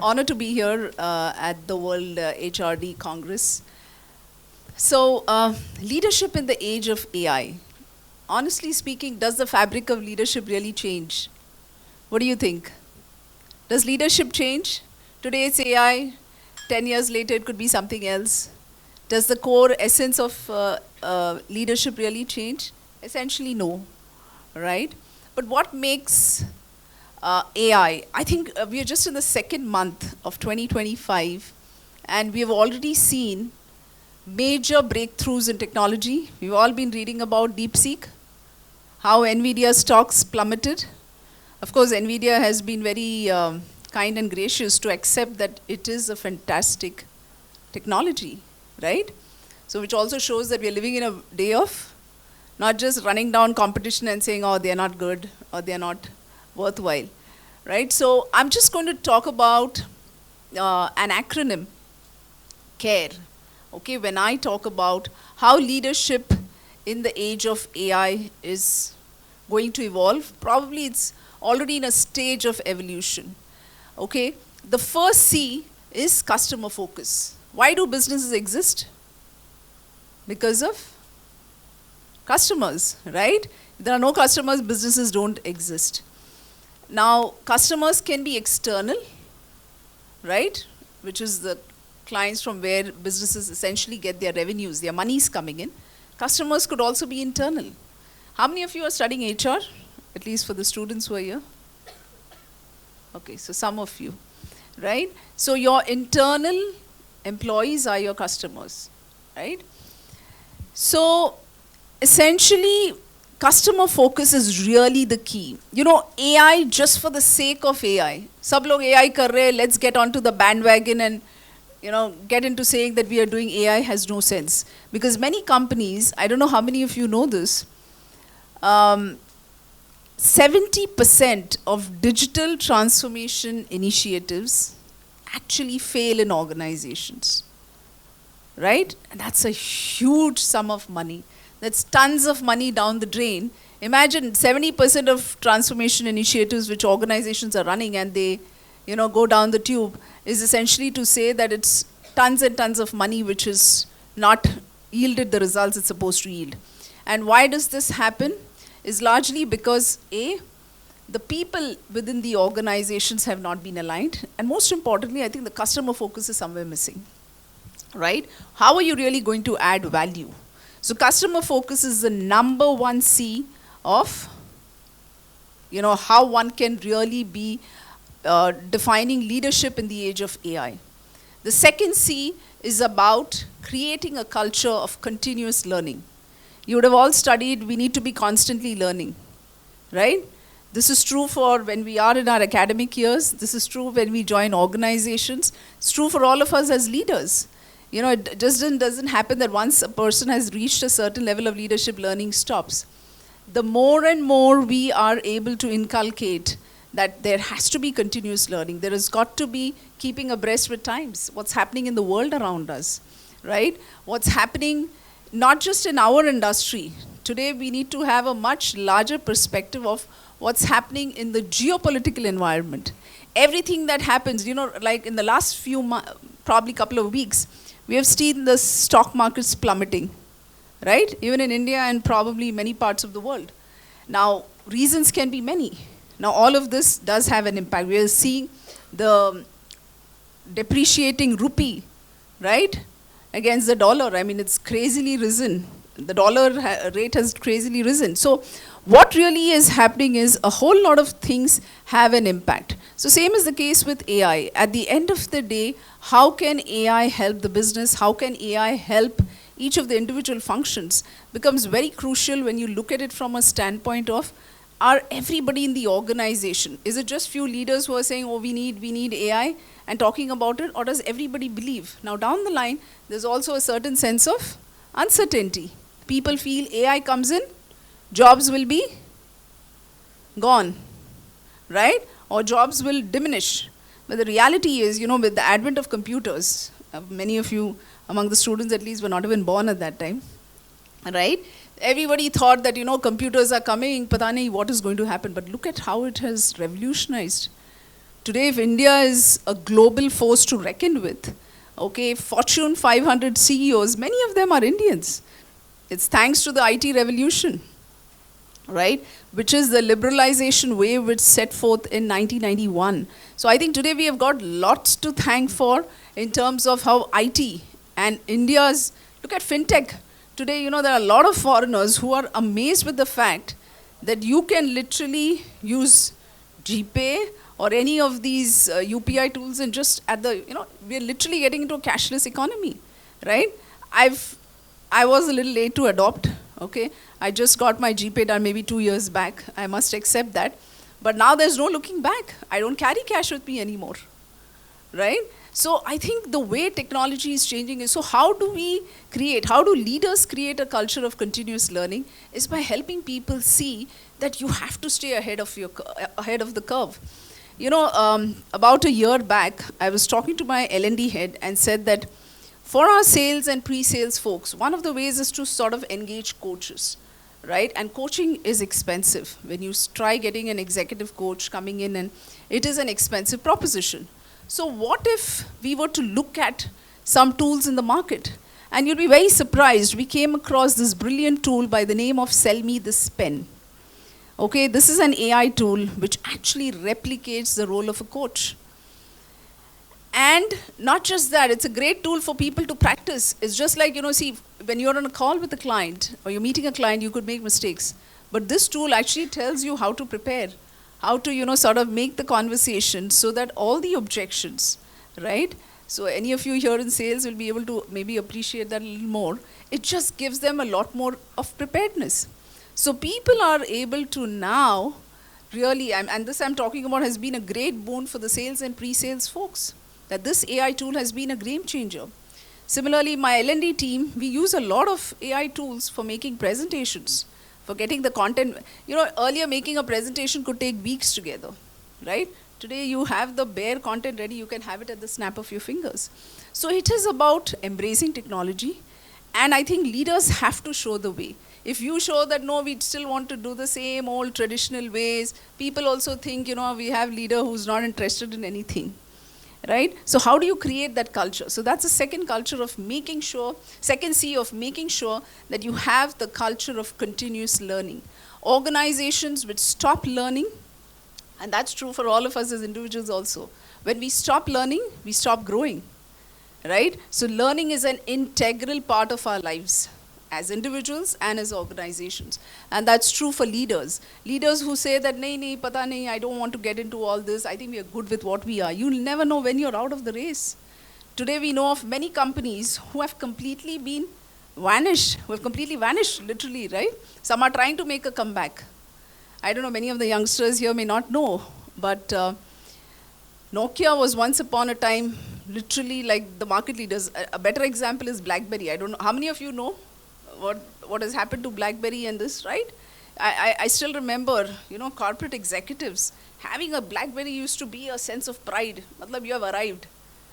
Honor to be here at the World HRD Congress. So, leadership in the age of AI. Honestly speaking, does the fabric of leadership really change? What do you think? Does leadership change? Today it's AI, 10 years later it could be something else. Does the core essence of leadership really change? Essentially, no, right? But what makes AI? I think we are just in the second month of 2025, and we have already seen major breakthroughs in technology. We've all been reading about DeepSeek, how NVIDIA stocks plummeted. Of course, NVIDIA has been very kind and gracious to accept that it is a fantastic technology, right? So which also shows that we are living in a day of not just running down competition and saying, oh, they're not good or they're not worthwhile, right? So I'm just going to talk about an acronym, CARE. Okay, when I talk about how leadership in the age of AI is going to evolve, probably it's already in a stage of evolution. Okay, the first C is customer focus. Why do businesses exist? Because of customers, right? If there are no customers, businesses don't exist. Now, customers can be external, right? Which is the clients from where businesses essentially get their revenues, their money's coming in. Customers could also be internal. How many of you are studying HR? At least for the students who are here. Okay, so some of you, right? So your internal employees are your customers, right? So essentially, customer focus is really the key. You know, AI just for the sake of AI. Sab log AI kar rahe, let's get onto the bandwagon and get into saying that we are doing AI has no sense. Because many companies, I don't know how many of you know this, 70% of digital transformation initiatives actually fail in organizations, right? And that's a huge sum of money. That's tons of money down the drain. Imagine 70% of transformation initiatives which organizations are running and they go down the tube is essentially to say that it's tons and tons of money which is not yielded the results it's supposed to yield. And why does this happen? Is largely because A, the people within the organizations have not been aligned, and most importantly, I think the customer focus is somewhere missing, right? How are you really going to add value? So customer focus is the number one C of how one can really be defining leadership in the age of AI. The second C is about creating a culture of continuous learning. You would have all studied, we need to be constantly learning, right? This is true for when we are in our academic years. This is true when we join organizations. It's true for all of us as leaders. It just doesn't happen that once a person has reached a certain level of leadership, learning stops. The more and more we are able to inculcate that there has to be continuous learning. There has got to be keeping abreast with times. What's happening in the world around us, right? What's happening not just in our industry. Today we need to have a much larger perspective of what's happening in the geopolitical environment. Everything that happens, like in the last few probably couple of weeks, we have seen the stock markets plummeting, right? Even in India and probably many parts of the world. Now, reasons can be many. Now, all of this does have an impact. We are seeing the depreciating rupee, right, against the dollar. I mean, it's crazily risen. The dollar rate has crazily risen. So what really is happening is a whole lot of things have an impact. So same is the case with AI. At the end of the day, how can AI help the business? How can AI help each of the individual functions becomes very crucial when you look at it from a standpoint of, are everybody in the organization? Is it just few leaders who are saying, oh, we need AI and talking about it, or does everybody believe? Now down the line, there's also a certain sense of uncertainty. People feel AI comes in, jobs will be gone, right? Or jobs will diminish. But the reality is, with the advent of computers, many of you among the students at least were not even born at that time, right? Everybody thought that, computers are coming, pata nahi what is going to happen. But look at how it has revolutionized Today, if India is a global force to reckon with, okay, Fortune 500 CEOs, many of them are Indians. It's thanks to the IT revolution, right? Which is the liberalization wave which set forth in 1991. So I think today we have got lots to thank for in terms of how IT and India's, look at fintech. Today, there are a lot of foreigners who are amazed with the fact that you can literally use GPay or any of these UPI tools and just at the, we're literally getting into a cashless economy, right? I was a little late to adopt, okay? I just got my GPay done maybe 2 years back. I must accept that. But now there's no looking back. I don't carry cash with me anymore, right? So I think the way technology is changing is, so how do leaders create a culture of continuous learning is by helping people see that you have to stay ahead of the curve. About a year back, I was talking to my L&D head and said that for our sales and pre-sales folks, one of the ways is to sort of engage coaches, right? And coaching is expensive. When you try getting an executive coach coming in, and it is an expensive proposition. So what if we were to look at some tools in the market? And you'll be very surprised. We came across this brilliant tool by the name of Sell Me This Pen. Okay, this is an AI tool which actually replicates the role of a coach. And not just that, it's a great tool for people to practice. It's just like, see, when you're on a call with a client or you're meeting a client, you could make mistakes. But this tool actually tells you how to prepare, how to, sort of make the conversation so that all the objections, right? So any of you here in sales will be able to maybe appreciate that a little more. It just gives them a lot more of preparedness. So people are able to now really, and this I'm talking about has been a great boon for the sales and pre-sales folks, that this AI tool has been a game changer. Similarly, my L&D team, we use a lot of AI tools for making presentations, for getting the content. Earlier making a presentation could take weeks together, right? Today you have the bare content ready, you can have it at the snap of your fingers. So it is about embracing technology, and I think leaders have to show the way. If you show that, no, we still want to do the same old traditional ways, people also think, we have a leader who's not interested in anything, right? So how do you create that culture? So that's the second culture of making sure, second C of making sure that you have the culture of continuous learning. Organizations which stop learning, and that's true for all of us as individuals also. When we stop learning, we stop growing, right? So learning is an integral part of our lives, as individuals and as organizations. And that's true for leaders. Leaders who say that, nahi, pata nahi, I don't want to get into all this, I think we are good with what we are. You'll never know when you're out of the race. Today we know of many companies who have completely been vanished, literally, right? Some are trying to make a comeback. I don't know, many of the youngsters here may not know, but Nokia was once upon a time literally like the market leaders. A better example is BlackBerry. I don't know, how many of you know what has happened to BlackBerry and this, right? I still remember, corporate executives having a BlackBerry used to be a sense of pride. Matlab, you have arrived.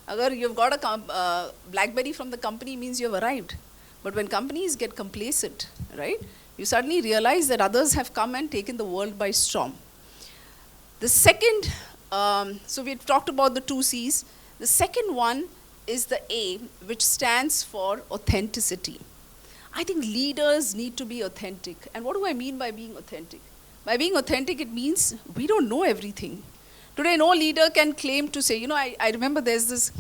Agar you've got a BlackBerry from the company means you have arrived. But when companies get complacent, right, you suddenly realize that others have come and taken the world by storm. The second, so we've talked about the 2 C's. The second one is the A, which stands for authenticity. I think leaders need to be authentic. And what do I mean by being authentic? By being authentic, it means we don't know everything. Today, no leader can claim to say, I remember there's this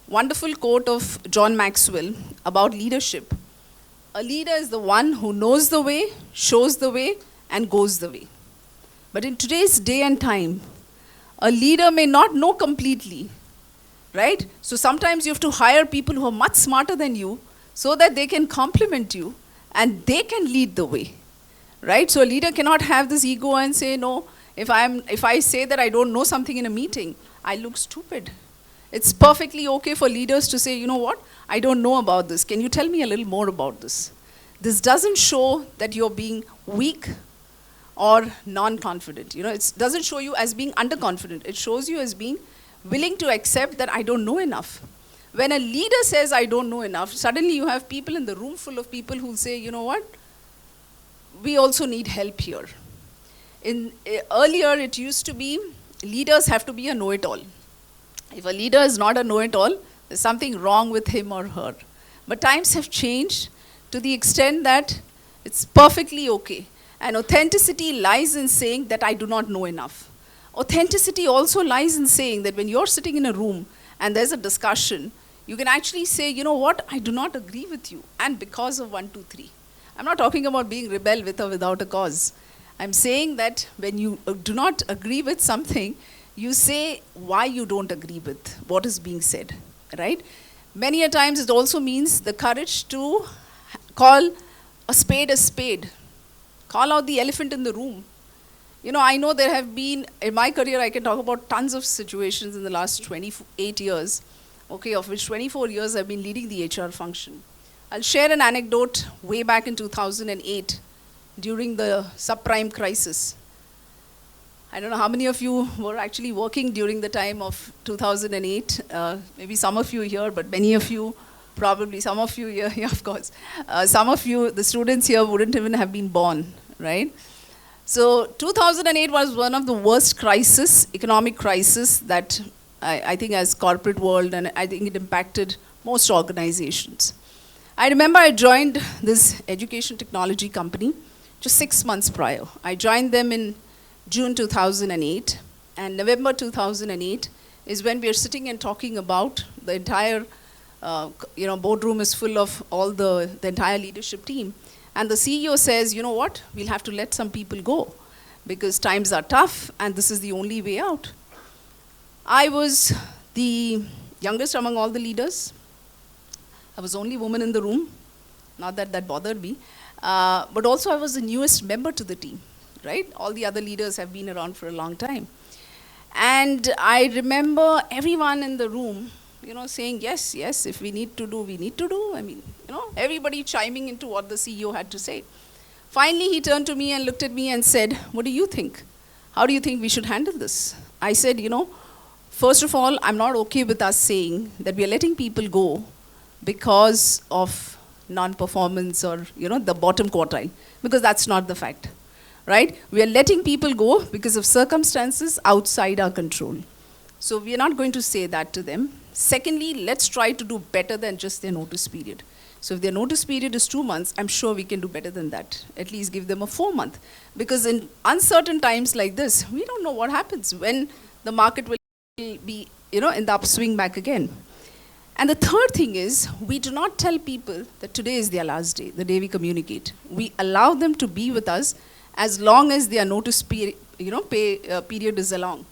wonderful quote of John Maxwell about leadership. A leader is the one who knows the way, shows the way, and goes the way. But in today's day and time, a leader may not know completely, right? So sometimes you have to hire people who are much smarter than you so that they can complement you and they can lead the way, right? So a leader cannot have this ego and say, no, if I say that I don't know something in a meeting, I look stupid. It's perfectly okay for leaders to say, you know what, I don't know about this. Can you tell me a little more about this? This doesn't show that you're being weak or non-confident. It doesn't show you as being underconfident. It shows you as being willing to accept that I don't know enough. When a leader says, I don't know enough, suddenly you have people in the room full of people who say, you know what, we also need help here. Earlier, it used to be, leaders have to be a know-it-all. If a leader is not a know-it-all, there's something wrong with him or her. But times have changed to the extent that it's perfectly okay. And authenticity lies in saying that I do not know enough. Authenticity also lies in saying that when you're sitting in a room and there's a discussion, you can actually say, you know what, I do not agree with you, and because of 1, 2, 3. I'm not talking about being rebel with or without a cause. I'm saying that when you do not agree with something, you say why you don't agree with what is being said, right? Many a times it also means the courage to call a spade. Call out the elephant in the room. You know, I know there have been, in my career, I can talk about tons of situations in the last 28 years, okay, of which 24 years I've been leading the HR function. I'll share an anecdote way back in 2008 during the subprime crisis. I don't know how many of you were actually working during the time of 2008. Maybe some of you here, but many of you, probably some of you here, yeah, of course. Some of you, the students here, wouldn't even have been born, right? So 2008 was one of the worst economic crisis that I think as corporate world, and I think it impacted most organizations. I remember I joined this education technology company just 6 months prior. I joined them in June 2008, and November 2008 is when we are sitting and talking about the entire, boardroom is full of all the entire leadership team. And the CEO says, you know what, we'll have to let some people go because times are tough and this is the only way out. I was the youngest among all the leaders. I was the only woman in the room, not that that bothered me, but also I was the newest member to the team, right? All the other leaders have been around for a long time. And I remember everyone in the room, saying, yes, if we need to do, we need to do. I mean, everybody chiming into what the CEO had to say. Finally, he turned to me and looked at me and said, what do you think? How do you think we should handle this? I said, first of all, I'm not okay with us saying that we are letting people go because of non-performance or, the bottom quartile, because that's not the fact, right? We are letting people go because of circumstances outside our control. So we are not going to say that to them. Secondly, let's try to do better than just their notice period. So if their notice period is 2 months, I'm sure we can do better than that. At least give them a 4-month. Because in uncertain times like this, we don't know what happens when the market will be, in the upswing back again. And the third thing is, we do not tell people that today is their last day, the day we communicate. We allow them to be with us as long as their notice period is along.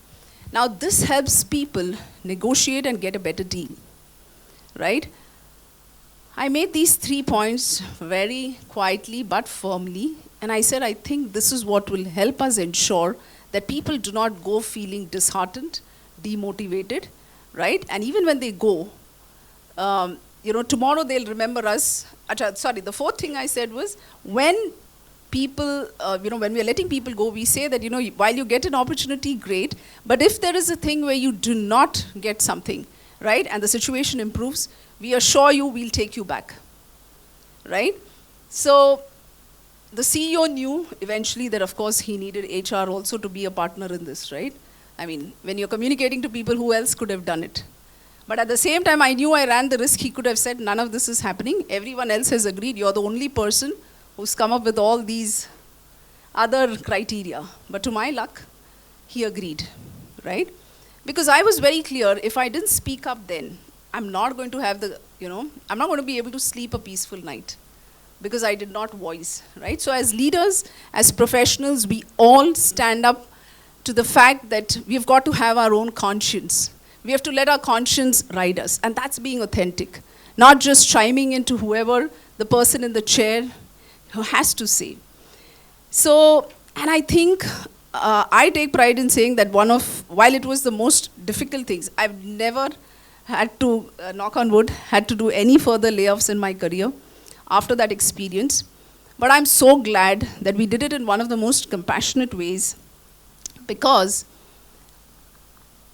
Now, this helps people negotiate and get a better deal, right? I made these 3 points very quietly but firmly, and I said, I think this is what will help us ensure that people do not go feeling disheartened, demotivated, right? And even when they go, tomorrow they'll remember us. Sorry, the fourth thing I said was, when people, when we're letting people go, we say that, while you get an opportunity, great, but if there is a thing where you do not get something, right, and the situation improves, we assure you we'll take you back, right? So the CEO knew eventually that, of course, he needed HR also to be a partner in this, right? I mean, when you're communicating to people, who else could have done it? But at the same time, I knew I ran the risk. He could have said, none of this is happening. Everyone else has agreed. You're the only person who's come up with all these other criteria. But to my luck, he agreed, right? Because I was very clear, if I didn't speak up then, I'm not going to have I'm not going to be able to sleep a peaceful night because I did not voice, right? So as leaders, as professionals, we all stand up to the fact that we've got to have our own conscience. We have to let our conscience ride us, and that's being authentic, not just chiming into whoever the person in the chair who has to say. So, and I think I take pride in saying that while it was the most difficult things, I've never had to, knock on wood, had to do any further layoffs in my career after that experience. But I'm so glad that we did it in one of the most compassionate ways, because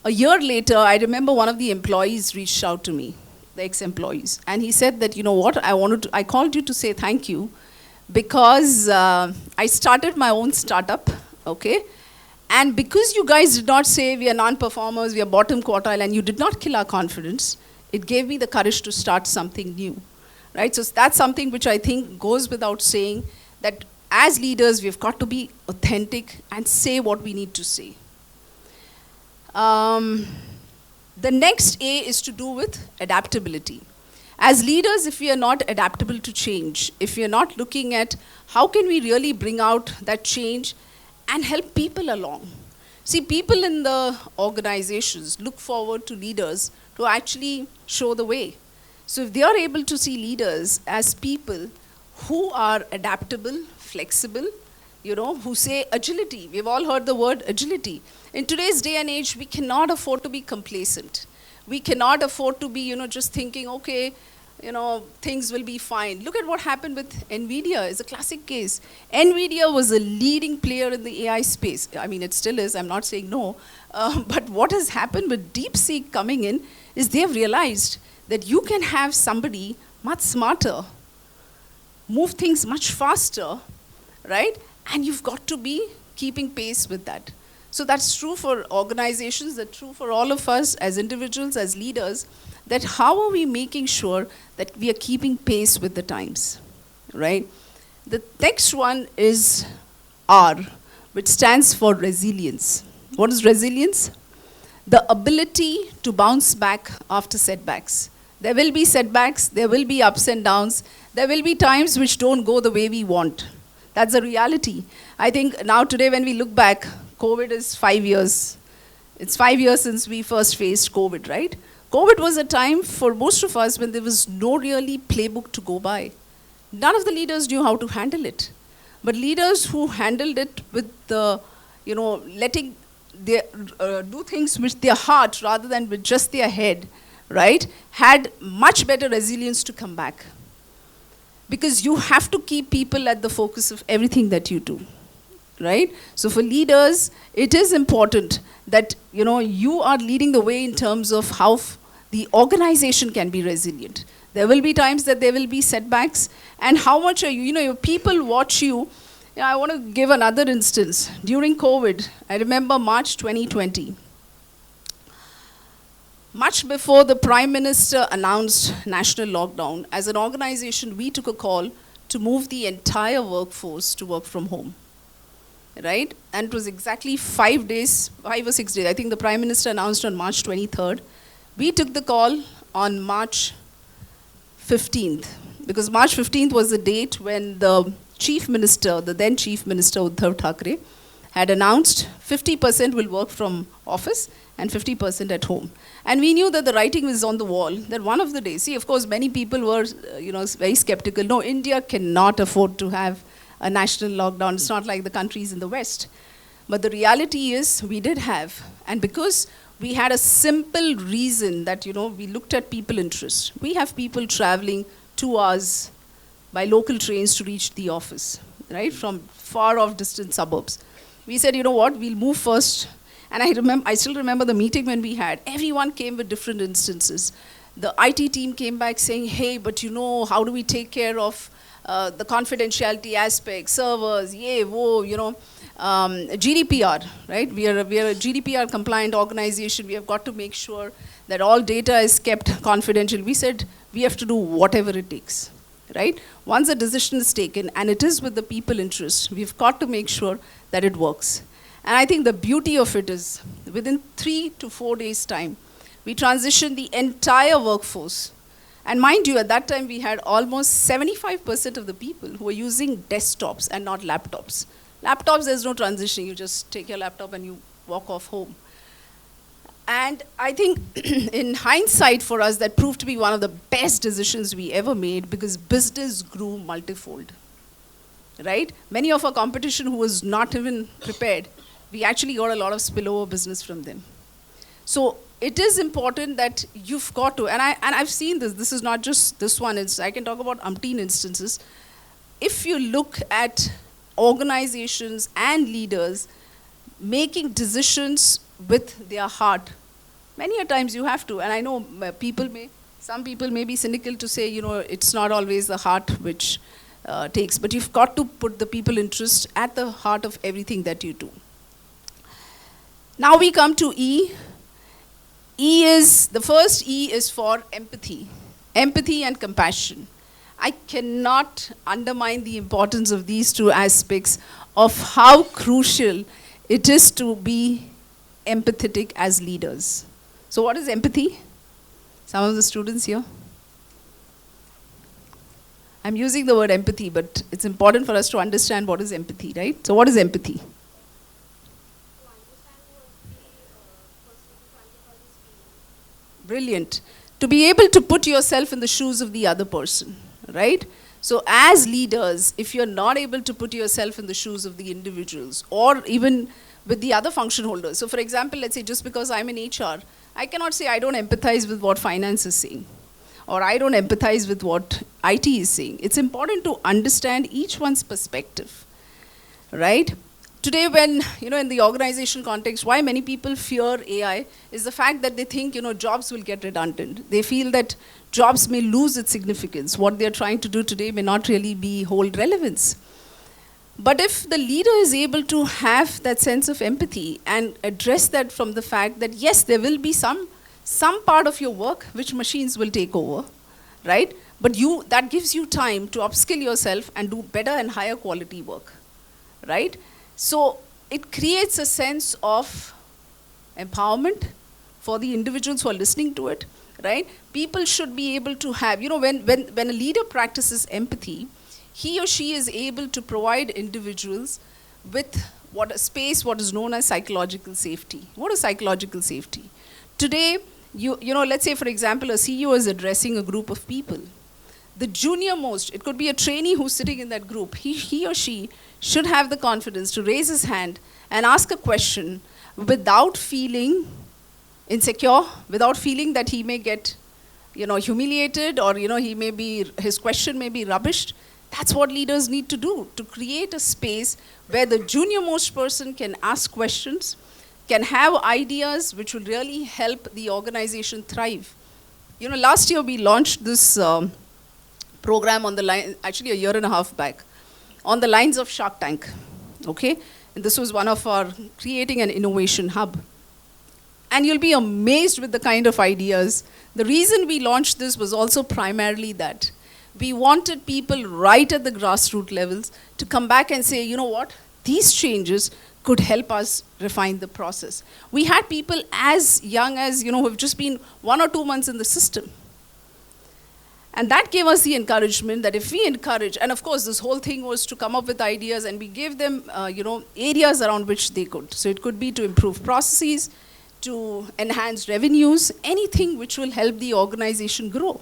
a year later, I remember one of the employees reached out to me, the ex-employees, and he said that, I called you to say thank you because I started my own startup, okay? And because you guys did not say we are non-performers, we are bottom quartile, and you did not kill our confidence, it gave me the courage to start something new, right? So that's something which I think goes without saying, that as leaders, we've got to be authentic and say what we need to say. The next A is to do with adaptability. As leaders, if we are not adaptable to change, if we are not looking at how can we really bring out that change and help people along. See, people in the organizations look forward to leaders to actually show the way. So if they are able to see leaders as people who are adaptable, flexible, who say agility. We've all heard the word agility. In today's day and age, we cannot afford to be complacent. We cannot afford to be, just thinking, okay, things will be fine. Look at what happened with NVIDIA. It's a classic case. NVIDIA was a leading player in the AI space. I mean, it still is. I'm not saying no. But what has happened with DeepSeek coming in is they've realized that you can have somebody much smarter, move things much faster, right? And you've got to be keeping pace with that. So that's true for organizations, that's true for all of us as individuals, as leaders, that how are we making sure that we are keeping pace with the times, right? The next one is R, which stands for resilience. What is resilience? The ability to bounce back after setbacks. There will be setbacks, there will be ups and downs, there will be times which don't go the way we want. That's a reality. I think now today when we look back, COVID is 5 years. It's 5 years since we first faced COVID, right? COVID was a time for most of us when there was no really playbook to go by. None of the leaders knew how to handle it. But leaders who handled it with the, letting their, do things with their heart rather than with just their head, right, had much better resilience to come back. Because you have to keep people at the focus of everything that you do, right? So for leaders, it is important that, you are leading the way in terms of how the organization can be resilient. There will be times that there will be setbacks, and how much are you, your people watch you. I want to give another instance. During COVID, I remember March 2020. Much before the Prime Minister announced national lockdown, as an organization, we took a call to move the entire workforce to work from home, right? And it was exactly 5 days, 5 or 6 days. I think the Prime Minister announced on March 23rd. We took the call on March 15th, because March 15th was the date when the Chief Minister, the then Chief Minister Uddhav Thackeray, had announced 50% will work from office and 50% at home. And we knew that the writing was on the wall, that one of the days, see, of course, many people were, very skeptical. No, India cannot afford to have a national lockdown. It's not like the countries in the West. But the reality is we did have. And because we had a simple reason that, we looked at people interest. We have people traveling 2 hours by local trains to reach the office, right, from far off distant suburbs. We said, what, we'll move first. And I still remember the meeting when we had. Everyone came with different instances. The IT team came back saying, hey, but how do we take care of the confidentiality aspects, servers, GDPR, right? We are a GDPR compliant organization. We have got to make sure that all data is kept confidential. We said we have to do whatever it takes, right? Once a decision is taken, and it is with the people interest, we've got to make sure that it works. And I think the beauty of it is, within 3 to 4 days' time, we transitioned the entire workforce. And mind you, at that time, we had almost 75% of the people who were using desktops and not laptops. Laptops, there's no transition. You just take your laptop and you walk off home. And I think in hindsight for us, that proved to be one of the best decisions we ever made, because business grew multifold, right? Many of our competition who was not even prepared, we actually got a lot of spillover business from them. So it is important that you've got to, and I've seen this is not just this one, I can talk about umpteen instances. If you look at organizations and leaders making decisions with their heart, many a times you have to, and I know some people may be cynical to say, it's not always the heart which takes, but you've got to put the people interest at the heart of everything that you do. Now we come to E. The first E is for empathy. Empathy and compassion. I cannot undermine the importance of these two aspects of how crucial it is to be empathetic as leaders. So what is empathy? Some of the students here? I'm using the word empathy, but it's important for us to understand what is empathy, right? So what is empathy? Brilliant. To be able to put yourself in the shoes of the other person, right? So as leaders, if you're not able to put yourself in the shoes of the individuals or even with the other function holders. So for example, let's say just because I'm in HR, I cannot say I don't empathize with what finance is saying or I don't empathize with what IT is saying. It's important to understand each one's perspective, right? Today when, in the organization context, why many people fear AI is the fact that they think, jobs will get redundant. They feel that jobs may lose its significance. What they're trying to do today may not really hold relevance. But if the leader is able to have that sense of empathy and address that from the fact that, yes, there will be some part of your work which machines will take over, right? But that gives you time to upskill yourself and do better and higher quality work, right? So it creates a sense of empowerment for the individuals who are listening to it, right? People should be able to have, when a leader practices empathy, he or she is able to provide individuals with what is known as psychological safety. What is psychological safety? Today, let's say, for example, a CEO is addressing a group of people. The junior most, it could be a trainee who's sitting in that group, he or she should have the confidence to raise his hand and ask a question without feeling insecure, without feeling that he may get, humiliated or, his question may be rubbished. That's what leaders need to do, to create a space where the junior most person can ask questions, can have ideas which will really help the organization thrive. Last year we launched this program on the line, actually a year and a half back, on the lines of Shark Tank, okay? And this was one of our creating an innovation hub. And you'll be amazed with the kind of ideas. The reason we launched this was also primarily that we wanted people right at the grassroots levels to come back and say, you know what, these changes could help us refine the process. We had people as young as, who have just been 1 or 2 months in the system. And that gave us the encouragement that if we encourage, and of course this whole thing was to come up with ideas and we gave them, areas around which they could. So it could be to improve processes, to enhance revenues, anything which will help the organization grow,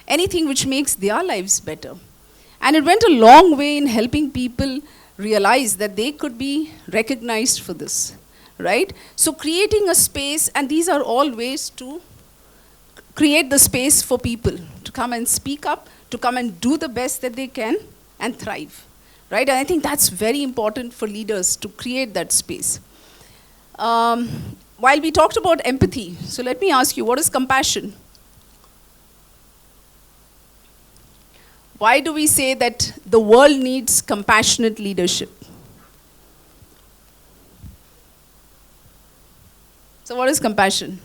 anything which makes their lives better. And it went a long way in helping people realize that they could be recognized for this, right? So creating a space, and these are all ways to create the space for people to come and speak up, to come and do the best that they can and thrive, right? And I think that's very important for leaders to create that space. While we talked about empathy, so let me ask you, what is compassion? Why do we say that the world needs compassionate leadership? So what is compassion?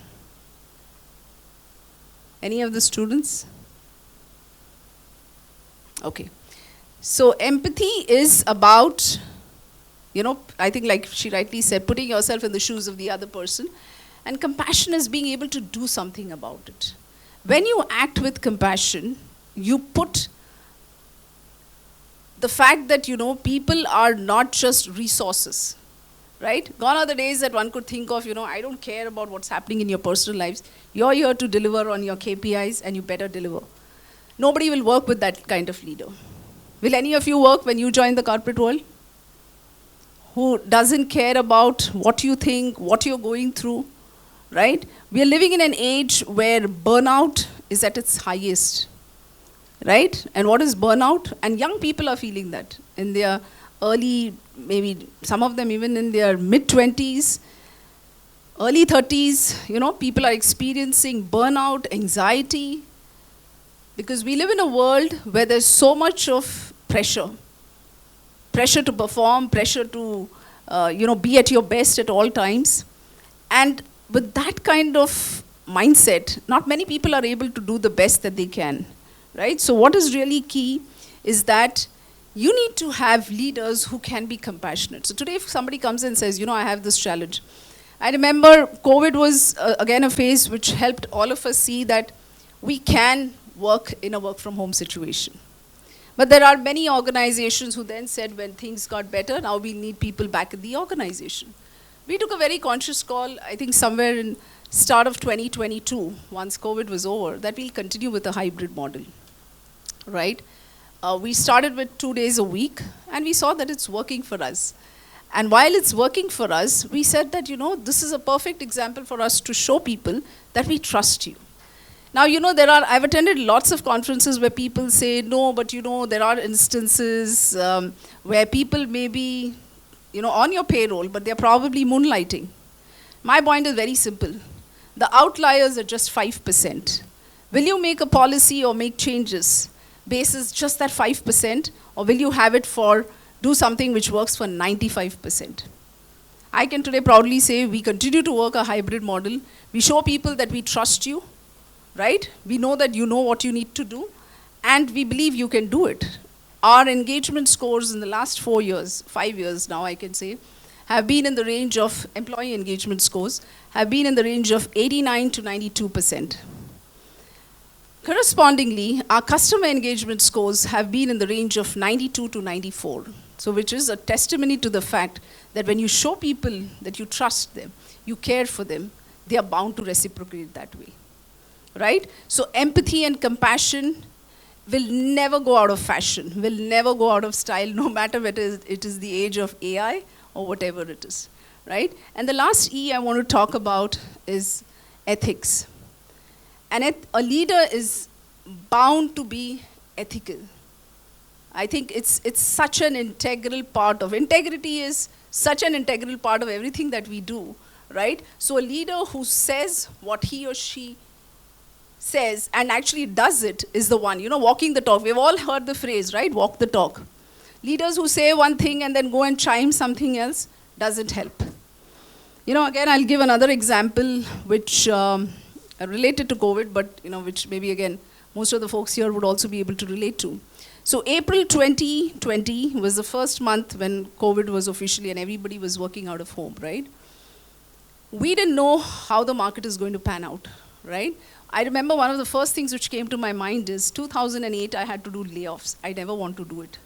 Any of the students? Okay. So empathy is about, I think like she rightly said, putting yourself in the shoes of the other person. And compassion is being able to do something about it. When you act with compassion, you put the fact that, people are not just resources, right? Gone are the days that one could think of, I don't care about what's happening in your personal lives. You're here to deliver on your KPIs and you better deliver. Nobody will work with that kind of leader. Will any of you work when you join the corporate world? Who doesn't care about what you think, what you're going through, right? We are living in an age where burnout is at its highest, right? And what is burnout? And young people are feeling that in their early, maybe some of them even in their mid-20s, early 30s, people are experiencing burnout, anxiety, because we live in a world where there's so much of pressure. Pressure to perform, pressure to, be at your best at all times. And with that kind of mindset, not many people are able to do the best that they can, right? So what is really key is that you need to have leaders who can be compassionate. So today if somebody comes and says, I have this challenge. I remember COVID was, again, a phase which helped all of us see that we can work in a work from home situation. But there are many organizations who then said when things got better, now we need people back in the organization. We took a very conscious call, I think somewhere in start of 2022, once COVID was over, that we'll continue with a hybrid model, right? We started with 2 days a week, and we saw that it's working for us. And while it's working for us, we said that, this is a perfect example for us to show people that we trust you. Now, I've attended lots of conferences where people say, no, but there are instances where people may be, on your payroll, but they're probably moonlighting. My point is very simple. The outliers are just 5%. Will you make a policy or make changes basis just that 5%, or will you have it do something which works for 95%? I can today proudly say we continue to work a hybrid model. We show people that we trust you, right? We know that you know what you need to do, and we believe you can do it. Our engagement scores in the last 4 years, 5 years now I can say, have been in the range of, employee engagement scores, have been in the range of 89 to 92%. Correspondingly, our customer engagement scores have been in the range of 92 to 94. So which is a testimony to the fact that when you show people that you trust them, you care for them, they are bound to reciprocate that way, right? So empathy and compassion will never go out of fashion, will never go out of style, no matter whether it is the age of AI or whatever it is, right? And the last E I want to talk about is ethics. And a leader is bound to be ethical. I think it's such an integral part of, integrity is such an integral part of everything that we do, right? So a leader who says what he or she says and actually does it is the one, walking the talk. We've all heard the phrase, right? Walk the talk. Leaders who say one thing and then go and chime something else doesn't help. Again, I'll give another example which related to COVID, but which maybe again, most of the folks here would also be able to relate to. So April 2020 was the first month when COVID was officially and everybody was working out of home, right? We didn't know how the market is going to pan out, right? I remember one of the first things which came to my mind is 2008 I had to do layoffs. I never want to do it.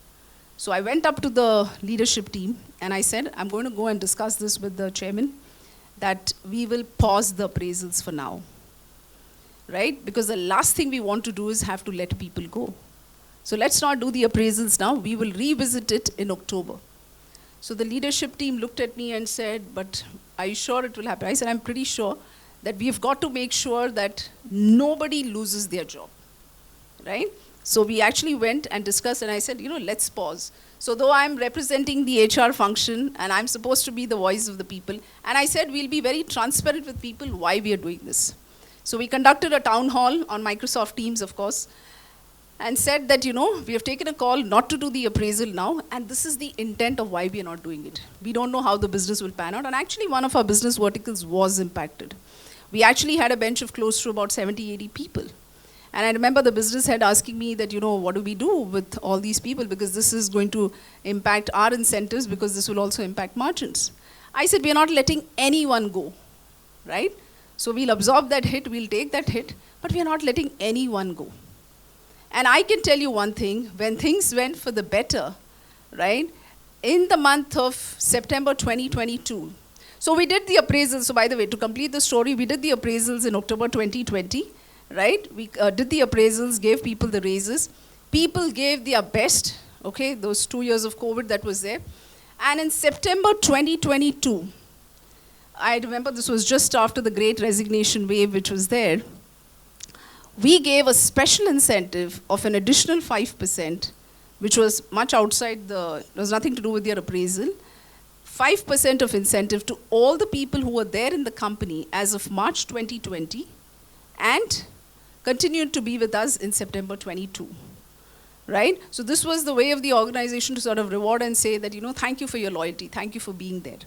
So I went up to the leadership team and I said, I'm going to go and discuss this with the chairman that we will pause the appraisals for now, right? Because the last thing we want to do is have to let people go. So let's not do the appraisals now. We will revisit it in October. So the leadership team looked at me and said, but are you sure it will happen? I said, I'm pretty sure that we've got to make sure that nobody loses their job, right? So we actually went and discussed and I said, let's pause. So though I'm representing the HR function and I'm supposed to be the voice of the people, and I said we'll be very transparent with people why we are doing this. So we conducted a town hall on Microsoft Teams, of course, and said that, we have taken a call not to do the appraisal now, and this is the intent of why we are not doing it. We don't know how the business will pan out, and actually one of our business verticals was impacted. We actually had a bench of close to about 70, 80 people. And I remember the business head asking me that, what do we do with all these people, because this is going to impact our incentives, because this will also impact margins. I said, we are not letting anyone go, right? So we'll absorb that hit, we'll take that hit, but we are not letting anyone go. And I can tell you one thing, when things went for the better, right, in the month of September 2022, so we did the appraisals. So by the way, to complete the story, we did the appraisals in October 2020, right? We did the appraisals, gave people the raises. People gave their best, okay, those 2 years of COVID that was there. And in September 2022, I remember this was just after the great resignation wave which was there, we gave a special incentive of an additional 5%, which was much outside it was nothing to do with their appraisal, 5% of incentive to all the people who were there in the company as of March 2020 and continued to be with us in September 22, right? So this was the way of the organization to sort of reward and say that, thank you for your loyalty, thank you for being there.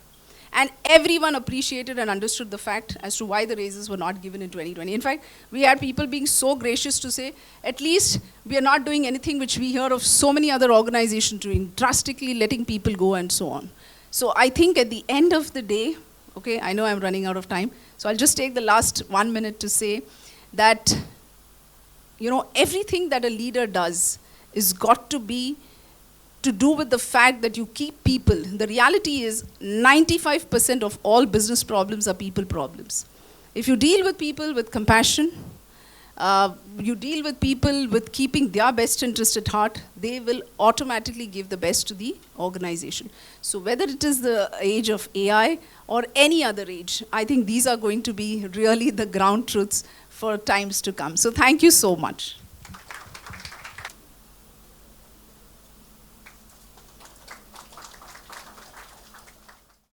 And everyone appreciated and understood the fact as to why the raises were not given in 2020. In fact, we had people being so gracious to say, at least we are not doing anything which we hear of so many other organizations doing, drastically letting people go and so on. So I think at the end of the day, okay, I know I'm running out of time, so I'll just take the last 1 minute to say that, you know, everything that a leader does is got to be to do with the fact that you keep people. The reality is 95% of all business problems are people problems. If you deal with people with compassion, you deal with people with keeping their best interest at heart, they will automatically give the best to the organization. So whether it is the age of AI or any other age, I think these are going to be really the ground truths for times to come. So thank you so much.